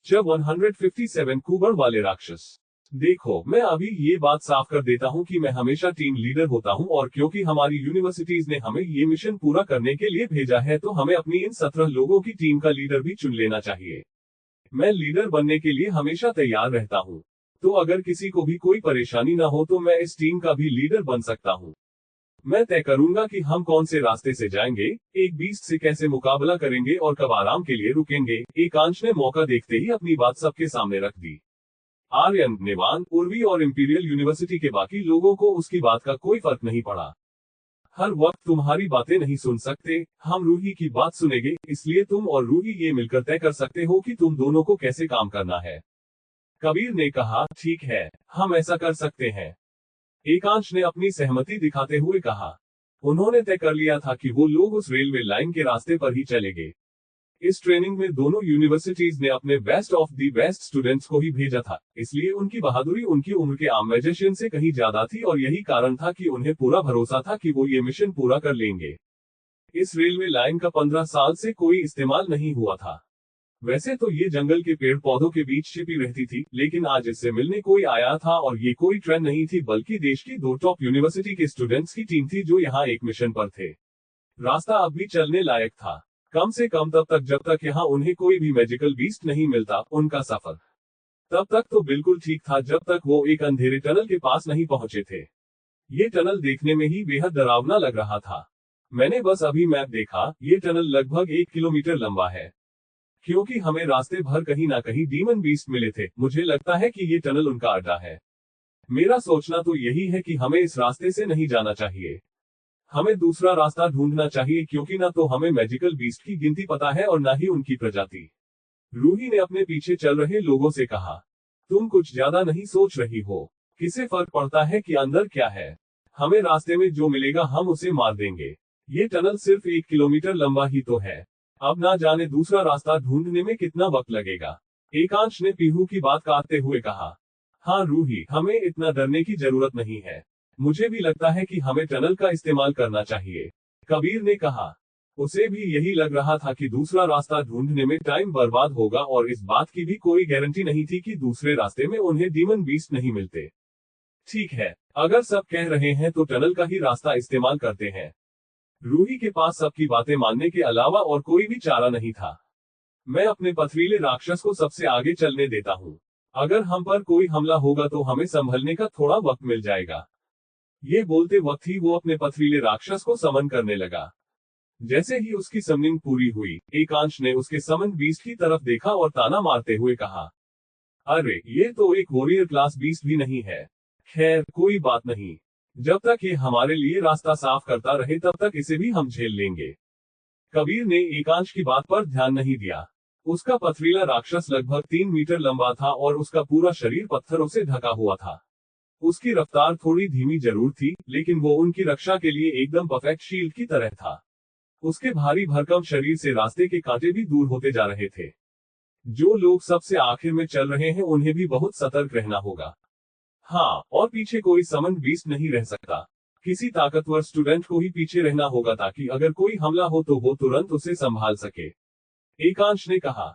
च 157 कुबड़ वाले राक्षस। देखो, मैं अभी ये बात साफ कर देता हूँ कि मैं हमेशा टीम लीडर होता हूँ, और क्योंकि हमारी यूनिवर्सिटीज ने हमें ये मिशन पूरा करने के लिए भेजा है तो हमें अपनी इन 17 लोगों की टीम का लीडर भी चुन लेना चाहिए। मैं लीडर बनने के लिए हमेशा तैयार रहता हूँ, तो अगर किसी को भी कोई परेशानी ना हो तो मैं इस टीम का भी लीडर बन सकता हूँ। मैं तय करूंगा कि हम कौन से रास्ते से जाएंगे, एक बीस्ट से कैसे मुकाबला करेंगे और कब आराम के लिए रुकेंगे। एकांश ने मौका देखते ही अपनी बात सबके सामने रख दी। आर्यन, नेवान, उर्वी और इंपीरियल यूनिवर्सिटी के बाकी लोगों को उसकी बात का कोई फर्क नहीं पड़ा। हर वक्त तुम्हारी बातें नहीं सुन सकते, हम रूही की बात सुनेंगे, इसलिए तुम और रूही ये मिलकर तय कर सकते हो कि तुम दोनों को कैसे काम करना है। कबीर ने कहा, ठीक है, हम ऐसा कर सकते हैं। एकांश ने अपनी सहमति दिखाते हुए कहा। उन्होंने तय कर लिया था कि वो लोग उस रेलवे लाइन के रास्ते पर ही चलेंगे। इस ट्रेनिंग में दोनों यूनिवर्सिटीज ने अपने best of the best students को ही भेजा था, इसलिए उनकी बहादुरी उनकी उम्र के आम मैजिशियन से कहीं ज्यादा थी, और यही कारण था कि उन्हें पूरा भरोसा था कि वो ये मिशन पूरा कर लेंगे। इस रेलवे लाइन का 15 साल से कोई इस्तेमाल नहीं हुआ था। वैसे तो ये जंगल के पेड़ पौधों के बीच छिपी रहती थी, लेकिन आज इससे मिलने कोई आया था, और ये कोई ट्रेन नहीं थी बल्कि देश की 2 टॉप यूनिवर्सिटी के स्टूडेंट्स की टीम थी जो यहाँ एक मिशन पर थे। रास्ता अब भी चलने लायक था, कम से कम तब तक जब तक यहाँ उन्हें कोई भी मैजिकल बीस्ट नहीं मिलता। उनका सफर तब तक तो बिल्कुल ठीक था जब तक वो एक अंधेरे टनल के पास नहीं पहुंचे थे। ये टनल देखने में ही बेहद डरावना लग रहा था। मैंने बस अभी मैप देखा, ये टनल लगभग 1 किलोमीटर लंबा है। क्योंकि हमें रास्ते भर कहीं ना कहीं डीमन बीस्ट मिले थे, मुझे लगता है कि ये टनल उनका अड्डा है। मेरा सोचना तो यही है कि हमें इस रास्ते से नहीं जाना चाहिए, हमें दूसरा रास्ता ढूंढना चाहिए, क्योंकि ना तो हमें मैजिकल बीस्ट की गिनती पता है और ना ही उनकी प्रजाति। रूही ने अपने पीछे चल रहे लोगों से कहा, तुम कुछ ज्यादा नहीं सोच रही हो? किसे फर्क पड़ता है कि अंदर क्या है? हमें रास्ते में जो मिलेगा हम उसे मार देंगे। ये टनल सिर्फ 1 किलोमीटर लंबा ही तो है, अब ना जाने दूसरा रास्ता ढूंढने में कितना वक्त लगेगा। एकांश ने पीहू की बात काटते हुए कहा। हाँ रूही, हमें इतना डरने की जरूरत नहीं है, मुझे भी लगता है कि हमें टनल का इस्तेमाल करना चाहिए, कबीर ने कहा। उसे भी यही लग रहा था कि दूसरा रास्ता ढूंढने में टाइम बर्बाद होगा, और इस बात की भी कोई गारंटी नहीं थी कि दूसरे रास्ते में उन्हें डीमन बीस्ट नहीं मिलते। ठीक है, अगर सब कह रहे हैं तो टनल का ही रास्ता इस्तेमाल करते हैं। रूही के पास सबकी बातें मानने के अलावा और कोई भी चारा नहीं था। मैं अपने पथरीले राक्षस को सबसे आगे चलने देता हूँ, अगर हम पर कोई हमला होगा तो हमें संभलने का थोड़ा वक्त मिल जाएगा। ये बोलते वक्त ही वो अपने पथरीले राक्षस को समन करने लगा। जैसे ही उसकी समनिंग पूरी हुई, एकांश ने उसके समन बीस्ट की तरफ देखा और ताना मारते हुए कहा, अरे ये तो एक वॉरियर क्लास बीस्ट भी नहीं है। खैर कोई बात नहीं, जब तक ये हमारे लिए रास्ता साफ करता रहे तब तक इसे भी हम झेल लेंगे। कबीर ने एकांश की बात पर ध्यान नहीं दिया। उसका पथरीला राक्षस लगभग 3 मीटर लंबा था और उसका पूरा शरीर पत्थरों से ढका हुआ था। उसकी रफ्तार थोड़ी धीमी जरूर थी, लेकिन वो उनकी रक्षा के लिए एकदम परफेक्ट शील्ड की तरह था। उसके भारी भरकम शरीर से रास्ते के कांटे भी दूर होते जा रहे थे। जो लोग सबसे आखिर में चल रहे हैं उन्हें भी बहुत सतर्क रहना होगा। हाँ, और पीछे कोई समन बीस्ट नहीं रह सकता। किसी ताकतवर स्टूडेंट को ही पीछे रहना होगा ताकि अगर कोई हमला हो तो वो तुरंत उसे संभाल सके, एकांश ने कहा।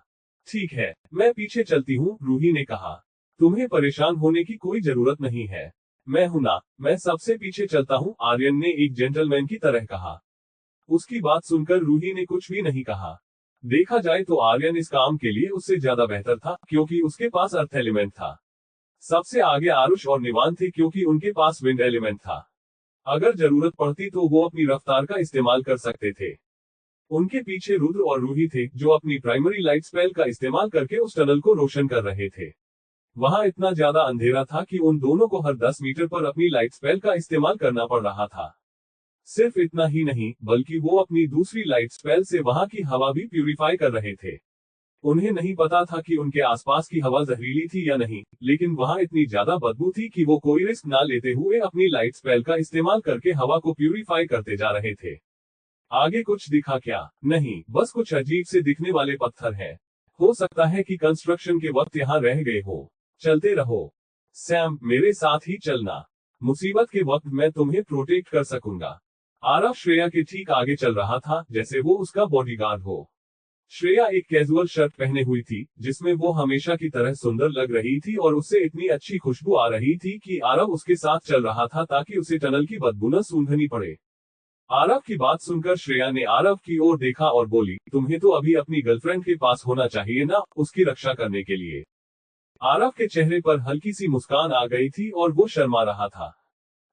ठीक है, मैं पीछे चलती हूँ, रूही ने कहा। तुम्हें परेशान होने की कोई जरूरत नहीं है, मैं हूं ना, मैं सबसे पीछे चलता हूँ, आर्यन ने एक जेंटलमैन की तरह कहा। उसकी बात सुनकर रूही ने कुछ भी नहीं कहा। देखा जाए तो आर्यन इस काम के लिए उससे ज्यादा बेहतर था, क्योंकि उसके पास अर्थ एलिमेंट था। सबसे आगे आरुष और निवान थे, क्योंकि उनके पास विंड एलिमेंट था। अगर जरूरत पड़ती तो वो अपनी रफ्तार का इस्तेमाल कर सकते थे। उनके पीछे रुद्र और रूही थे, जो अपनी प्राइमरी लाइट स्पेल का इस्तेमाल करके उस टनल को रोशन कर रहे थे। वहां इतना ज्यादा अंधेरा था कि उन दोनों को हर 10 मीटर पर अपनी लाइट स्पेल का इस्तेमाल करना पड़ रहा था। सिर्फ इतना ही नहीं, बल्कि वो अपनी दूसरी लाइट स्पेल से वहां की हवा भी प्यूरिफाई कर रहे थे। उन्हें नहीं पता था कि उनके आसपास की हवा जहरीली थी या नहीं, लेकिन वहां इतनी ज्यादा बदबू थी कि वो कोई रिस्क ना लेते हुए अपनी लाइट स्पेल का इस्तेमाल करके हवा को प्यूरिफाई करते जा रहे थे। आगे कुछ दिखा क्या? नहीं, बस कुछ अजीब से दिखने वाले पत्थर हैं। हो सकता है कि कंस्ट्रक्शन के वक्त यहाँ रह गए हो। चलते रहो सैम, मेरे साथ ही चलना। मुसीबत के वक्त मैं तुम्हें प्रोटेक्ट कर सकूंगा। आरव श्रेया के ठीक आगे चल रहा था, जैसे वो उसका बॉडीगार्ड हो। श्रेया एक कैजुअल शर्ट पहने हुई थी, जिसमें वो हमेशा की तरह सुंदर लग रही थी और उससे इतनी अच्छी खुशबू आ रही थी कि आरव उसके साथ चल रहा था ताकि उसे टनल की बदबू न सूंघनी पड़े। आरव की बात सुनकर श्रेया ने आरव की ओर देखा और बोली, तुम्हें तो अभी अपनी गर्लफ्रेंड के पास होना चाहिए ना, उसकी रक्षा करने के लिए। आरव के चेहरे पर हल्की सी मुस्कान आ गई थी और वो शर्मा रहा था।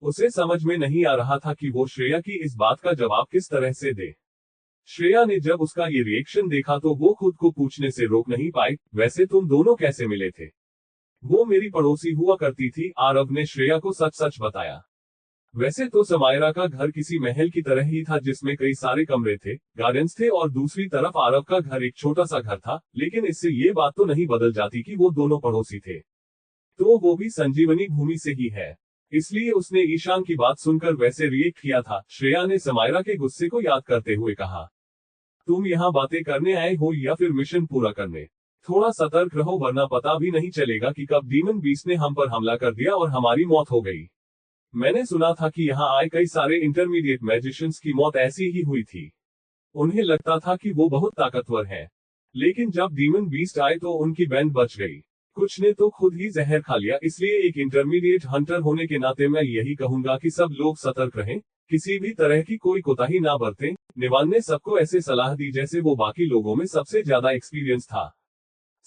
उसे समझ में नहीं आ रहा था कि वो श्रेया की इस बात का जवाब किस तरह से दे। श्रेया ने जब उसका ये रिएक्शन देखा तो वो खुद को पूछने से रोक नहीं पाई, वैसे तुम दोनों कैसे मिले थे? वो मेरी पड़ोसी हुआ करती थी, आरव ने श्रेया को सच सच बताया। वैसे तो समायरा का घर किसी महल की तरह ही था जिसमें कई सारे कमरे थे, गार्डन्स थे और दूसरी तरफ आरव का घर एक छोटा सा घर था, लेकिन इससे ये बात तो नहीं बदल जाती कि वो दोनों पड़ोसी थे। तो वो भी संजीवनी भूमि से ही है, इसलिए उसने ईशान की बात सुनकर वैसे रिएक्ट किया था। श्रेया ने समायरा के गुस्से को याद करते हुए कहा, तुम यहाँ बातें करने आए हो या फिर मिशन पूरा करने? थोड़ा सतर्क रहो वरना पता भी नहीं चलेगा कि कब डीमन बीस्ट ने हम पर हमला कर दिया और हमारी मौत हो गई। मैंने सुना था कि यहाँ आए कई सारे इंटरमीडिएट मैजिशियंस की मौत ऐसी ही हुई थी। उन्हें लगता था कि वो बहुत ताकतवर हैं, लेकिन जब डीमन बीस्ट आए तो उनकी बैंड बच गई। कुछ ने तो खुद ही जहर खा लिया। इसलिए एक इंटरमीडिएट हंटर होने के नाते मैं यही कहूंगा कि सब लोग सतर्क रहें, किसी भी तरह की कोई कोताही ना बरतें। निवान ने सबको ऐसे सलाह दी जैसे वो बाकी लोगों में सबसे ज्यादा एक्सपीरियंस था।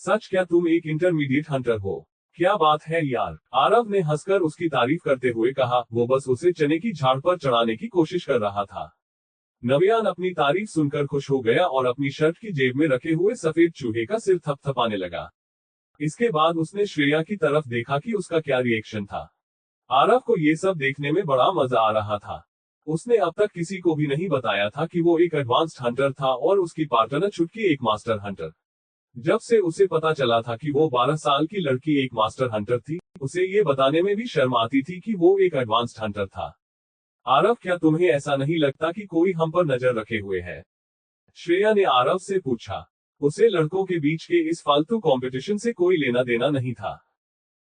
सच क्या तुम एक इंटरमीडिएट हंटर हो? क्या बात है यार, आरव ने हंसकर उसकी तारीफ करते हुए कहा। वो बस उसे चने की झाड़ पर चढ़ाने की कोशिश कर रहा था। नव्यान अपनी तारीफ सुनकर खुश हो गया और अपनी शर्ट की जेब में रखे हुए सफेद चूहे का सिर थपथपाने लगा। इसके बाद उसने श्रेया की तरफ देखा कि उसका क्या रिएक्शन था। आरव को ये सब देखने में बड़ा मजा आ रहा था। उसने अब तक किसी को भी नहीं बताया था कि वो एक एडवांस्ड हंटर था और उसकी पार्टनर छुटकी एक मास्टर हंटर। जब से उसे पता चला था कि वो 12 साल की लड़की एक मास्टर हंटर थी, उसे ये बताने में भी शर्म आती थी कि वो एक एडवांस्ड हंटर था। आरव, क्या तुम्हें ऐसा नहीं लगता कि कोई हम पर नजर रखे हुए है? श्रेया ने आरव से पूछा। उसे लड़कों के बीच के इस फालतू कंपटीशन से कोई लेना देना नहीं था।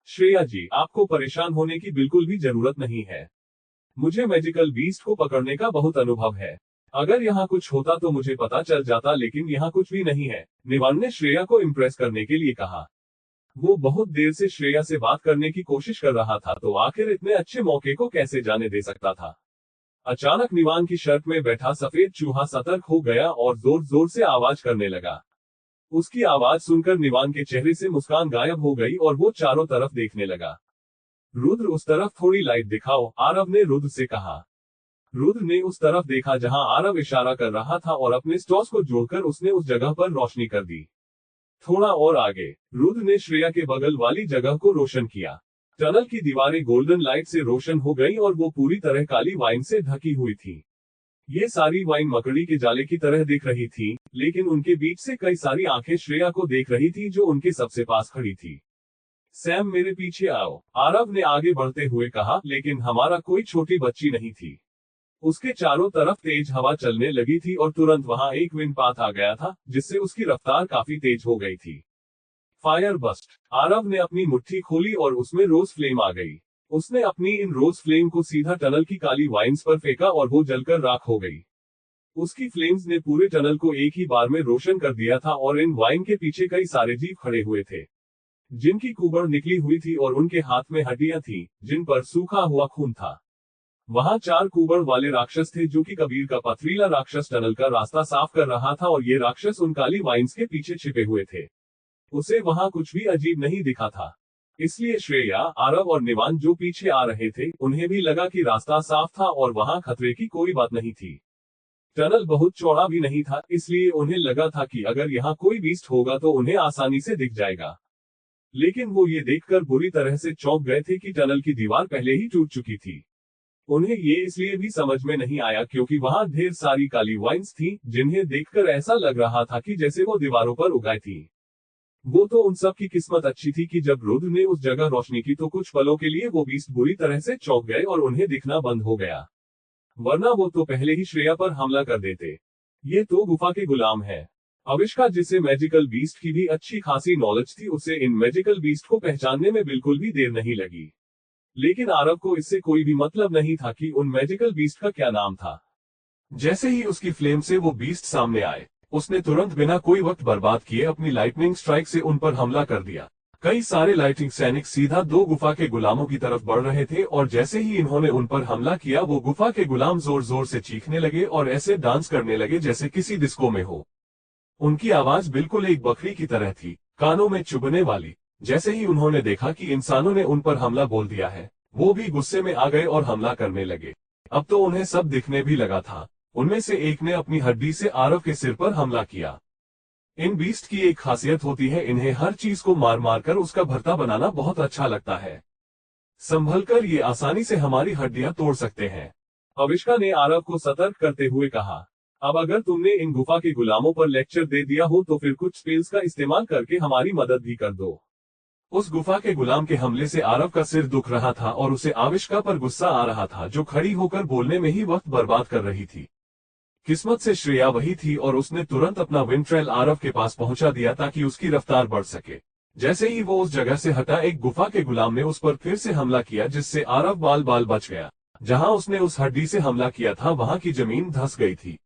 श्रेया जी, आपको परेशान होने की बिल्कुल भी जरूरत नहीं है। मुझे मैजिकल बीस्ट को पकड़ने का बहुत अनुभव है। अगर यहाँ कुछ होता तो मुझे पता चल जाता, लेकिन यहाँ कुछ भी नहीं है, निवान ने श्रेया को इम्प्रेस करने के लिए कहा। वो बहुत देर से श्रेया से बात करने की कोशिश कर रहा था, तो आखिर इतने अच्छे मौके को कैसे जाने दे सकता था। अचानक निवान की शर्ट में बैठा सफेद चूहा सतर्क हो गया और जोर जोर से आवाज करने लगा। उसकी आवाज सुनकर निवान के चेहरे से मुस्कान गायब हो गई और वो चारों तरफ देखने लगा। रुद्र, उस तरफ थोड़ी लाइट दिखाओ, आरव ने रुद्र से कहा। रुद्र ने उस तरफ देखा जहां आरव इशारा कर रहा था और अपने स्टॉस को जोड़कर उसने उस जगह पर रोशनी कर दी। थोड़ा और आगे रुद्र ने श्रेया के बगल वाली जगह को रोशन किया। टनल की दीवारें गोल्डन लाइट से रोशन हो गई और वो पूरी तरह काली वाइन से ढकी हुई थी। ये सारी वाइन मकड़ी के जाले की तरह दिख रही थी, लेकिन उनके बीच से कई सारी आंखें श्रेया को देख रही थी जो उनके सबसे पास खड़ी थी। सैम, मेरे पीछे आओ, आरव ने आगे बढ़ते हुए कहा, लेकिन हमारा कोई छोटी बच्ची नहीं थी। उसके चारों तरफ तेज हवा चलने लगी थी और तुरंत वहां एक विंड पाथ आ गया था, जिससे उसकी रफ्तार काफी तेज हो गई थी। फायर बस्ट, आरव ने अपनी मुट्ठी खोली और उसमें रोज फ्लेम आ गई। उसने अपनी इन रोज फ्लेम को सीधा टनल की काली वाइन्स पर फेंका और वो जलकर राख हो गई। उसकी फ्लेम्स ने पूरे टनल को एक ही बार में रोशन कर दिया था और इन वाइन के पीछे कई सारे जीव खड़े हुए थे, जिनकी कुबड़ निकली हुई थी और उनके हाथ में हड्डियां थीं, जिन पर सूखा हुआ खून था। वहां 4 कुबड़ वाले राक्षस थे, जो कि कबीर का पथरीला राक्षस टनल का रास्ता साफ कर रहा था और ये राक्षस उन काली वाइन्स के पीछे छिपे हुए थे। उसे वहां कुछ भी अजीब नहीं दिखा था, इसलिए श्रेया, आरव और निवान जो पीछे आ रहे थे, उन्हें भी लगा कि रास्ता साफ था और वहां खतरे की कोई बात नहीं थी। टनल बहुत चौड़ा भी नहीं था, इसलिए उन्हें लगा था कि अगर यहाँ कोई बीस्ट होगा तो उन्हें आसानी से दिख जाएगा। लेकिन वो ये देखकर बुरी तरह से चौंक गए थे कि टनल की दीवार पहले ही टूट चुकी थी। उन्हें ये इसलिए भी समझ में नहीं आया क्योंकि वहां ढेर सारी काली वाइन्स थी, जिन्हें देखकर ऐसा लग रहा था कि जैसे वो दीवारों पर उगाई थी। वो तो उन सब की किस्मत अच्छी थी कि जब रुद्र ने उस जगह रोशनी की तो कुछ पलों के लिए वो बीस्ट बुरी तरह से चौंक गए और उन्हें दिखना बंद हो गया, वरना वो तो पहले ही श्रेया पर हमला कर देते। ये तो गुफा के गुलाम है। अविष्का, जिसे मैजिकल बीस्ट की भी अच्छी खासी नॉलेज थी, उसे इन मैजिकल बीस्ट को पहचानने में बिल्कुल भी देर नहीं लगी। लेकिन आरव को इससे कोई भी मतलब नहीं था कि उन मैजिकल बीस्ट का क्या नाम था। जैसे ही उसकी फ्लेम से वो बीस्ट सामने आए, उसने तुरंत बिना कोई वक्त बर्बाद किए अपनी लाइटनिंग स्ट्राइक से उन पर हमला कर दिया। कई सारे लाइटिंग सैनिक सीधा दो गुफा के गुलामों की तरफ बढ़ रहे थे और जैसे ही इन्होंने उन पर हमला किया वो गुफा के गुलाम जोर जोर से चीखने लगे और ऐसे डांस करने लगे जैसे किसी डिस्को में हो। उनकी आवाज बिल्कुल एक बकरी की तरह थी, कानों में चुभने वाली। जैसे ही उन्होंने देखा कि इंसानों ने उन पर हमला बोल दिया है, वो भी गुस्से में आ गए और हमला करने लगे। अब तो उन्हें सब दिखने भी लगा था। उनमें से एक ने अपनी हड्डी से आरव के सिर पर हमला किया। इन बीस्ट की एक खासियत होती है, इन्हें हर चीज को मार मार कर उसका भरता बनाना बहुत अच्छा लगता है। संभलकर ये आसानी से हमारी हड्डियां तोड़ सकते हैं। अविष्का ने आरव को सतर्क करते हुए कहा, अब अगर तुमने इन गुफा के गुलामों पर लेक्चर दे दिया हो तो फिर कुछ स्पेल्स का इस्तेमाल करके हमारी मदद भी कर दो। उस गुफा के गुलाम के हमले से आरव का सिर दुख रहा था और उसे आविष्का पर गुस्सा आ रहा था, जो खड़ी होकर बोलने में ही वक्त बर्बाद कर रही थी। किस्मत से श्रेया वही थी और उसने तुरंत अपना विंट्रेल आरव के पास पहुंचा दिया ताकि उसकी रफ्तार बढ़ सके। जैसे ही वो उस जगह से हटा, एक गुफा के गुलाम ने उस पर फिर से हमला किया, जिससे आरव बाल बाल बच गया। जहां उसने उस हड्डी से हमला किया था वहां की जमीन धंस गई थी।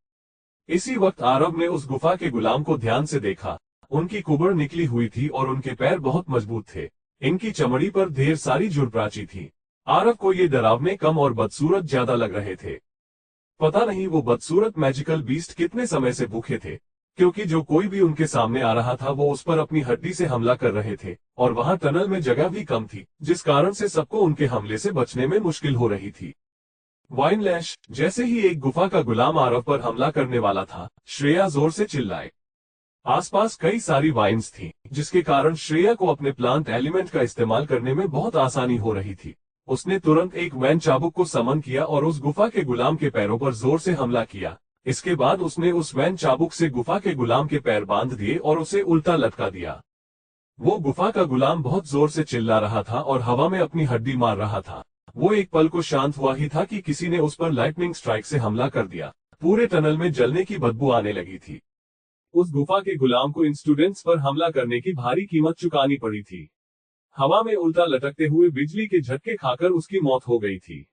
इसी वक्त आरव ने उस गुफा के गुलाम को ध्यान से देखा। उनकी कुबड़ निकली हुई थी और उनके पैर बहुत मजबूत थे। इनकी चमड़ी पर ढेर सारी जुड़प्राची थी। आरव को ये डरावने कम और बदसूरत ज्यादा लग रहे थे। पता नहीं वो बदसूरत मैजिकल बीस्ट कितने समय से भूखे थे, क्योंकि जो कोई भी उनके सामने आ रहा था वो उस पर अपनी हड्डी से हमला कर रहे थे और वहां टनल में जगह भी कम थी, जिस कारण से सबको उनके हमले से बचने में मुश्किल हो रही थी। वाइनलैश, जैसे ही एक गुफा का गुलाम आरव पर हमला करने वाला था, श्रेया जोर से चिल्लाए। आसपास कई सारी वाइन्स थी, जिसके कारण श्रेया को अपने प्लांट एलिमेंट का इस्तेमाल करने में बहुत आसानी हो रही थी। उसने तुरंत एक वैन चाबुक को समन किया और उस गुफा के गुलाम के पैरों पर जोर से हमला किया। इसके बाद उसने उस वैन चाबुक से गुफा के गुलाम के पैर बांध दिए और उसे उल्टा लटका दिया। वो गुफा का गुलाम बहुत जोर से चिल्ला रहा था और हवा में अपनी हड्डी मार रहा था। वो एक पल को शांत हुआ ही था कि किसी ने उस पर लाइटनिंग स्ट्राइक से हमला कर दिया। पूरे टनल में जलने की बदबू आने लगी थी। उस गुफा के गुलाम को इन स्टूडेंट्स पर हमला करने की भारी कीमत चुकानी पड़ी थी। हवा में उल्टा लटकते हुए बिजली के झटके खाकर उसकी मौत हो गई थी।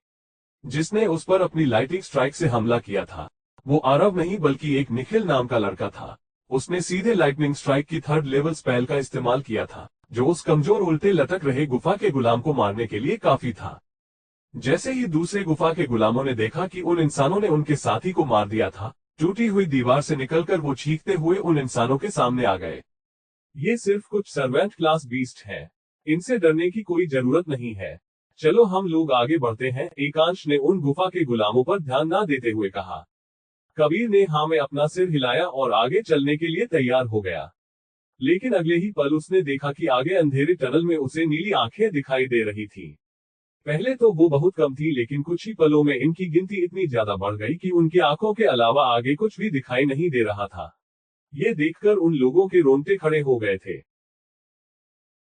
जिसने उस पर अपनी लाइटिंग स्ट्राइक से हमला किया था वो आरव नहीं बल्कि एक निखिल नाम का लड़का था। उसने सीधे लाइटनिंग स्ट्राइक की 3rd लेवल स्पेल का इस्तेमाल किया था, जो उस कमजोर उल्टे लटक रहे गुफा के गुलाम को मारने के लिए काफी था। जैसे ही दूसरे गुफा के गुलामों ने देखा कि उन इंसानों ने उनके साथी को मार दिया था, टूटी हुई दीवार से निकलकर वो चीखते हुए उन इंसानों के सामने आ गए। ये सिर्फ कुछ सर्वेंट क्लास बीस्ट हैं, इनसे डरने की कोई जरूरत नहीं है। चलो हम लोग आगे बढ़ते हैं, एकांश ने उन गुफा के गुलामों पर ध्यान ना देते हुए कहा। कबीर ने हाँ में अपना सिर हिलाया और आगे चलने के लिए तैयार हो गया। लेकिन अगले ही पल उसने देखा कि आगे अंधेरे टनल में उसे नीली आंखें दिखाई दे रही थी। पहले तो वो बहुत कम थी, लेकिन कुछ ही पलों में इनकी गिनती इतनी ज्यादा बढ़ गई कि उनकी आंखों के अलावा आगे कुछ भी दिखाई नहीं दे रहा था। ये देखकर उन लोगों के रोंगटे खड़े हो गए थे।